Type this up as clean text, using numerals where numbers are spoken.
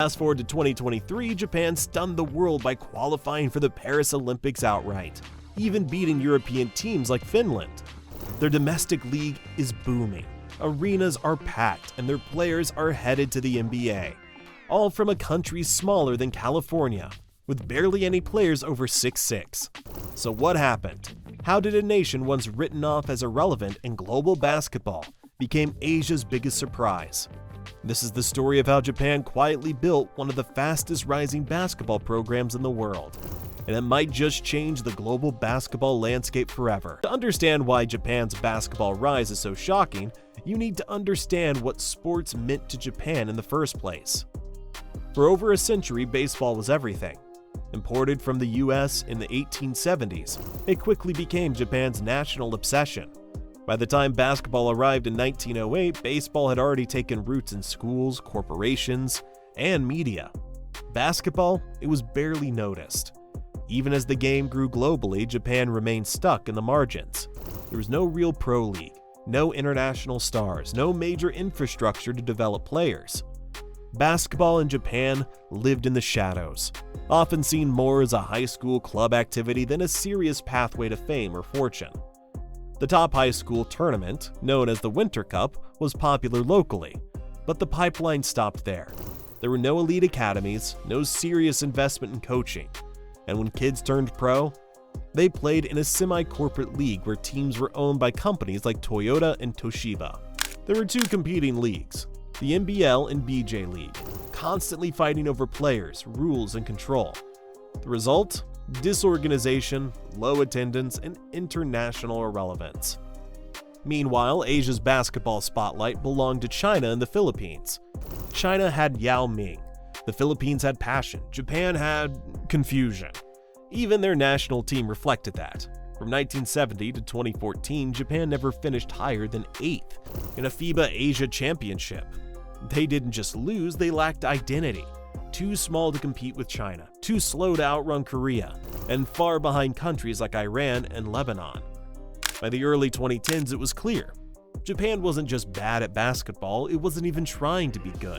Fast forward to 2023, Japan stunned the world by qualifying for the Paris Olympics outright, even beating European teams like Finland. Their domestic league is booming, arenas are packed, and their players are headed to the NBA, all from a country smaller than California, with barely any players over 6'6". So what happened? How did a nation once written off as irrelevant in global basketball became Asia's biggest surprise? This is the story of how Japan quietly built one of the fastest rising basketball programs in the world, and it might just change the global basketball landscape forever. To understand why Japan's basketball rise is so shocking, you need to understand what sports meant to Japan in the first place. For over a century, baseball was everything. Imported from the US in the 1870s, it quickly became Japan's national obsession. By the time basketball arrived in 1908, baseball had already taken roots in schools, corporations, and media. Basketball, it was barely noticed. Even as the game grew globally, Japan remained stuck in the margins. There was no real pro league, no international stars, no major infrastructure to develop players. Basketball in Japan lived in the shadows, often seen more as a high school club activity than a serious pathway to fame or fortune. The top high school tournament, known as the Winter Cup, was popular locally, but the pipeline stopped there. There were no elite academies, no serious investment in coaching, and when kids turned pro, they played in a semi-corporate league where teams were owned by companies like Toyota and Toshiba. There were two competing leagues, the NBL and BJ League, constantly fighting over players, rules, and control. The result? Disorganization, low attendance, and international irrelevance. Meanwhile, Asia's basketball spotlight belonged to China and the Philippines. China had Yao Ming, the Philippines had passion, Japan had confusion. Even their national team reflected that. From 1970 to 2014, Japan never finished higher than 8th in a FIBA Asia Championship. They didn't just lose, they lacked identity. Too small to compete with China, too slow to outrun Korea, and far behind countries like Iran and Lebanon. By the early 2010s, it was clear. Japan wasn't just bad at basketball, it wasn't even trying to be good.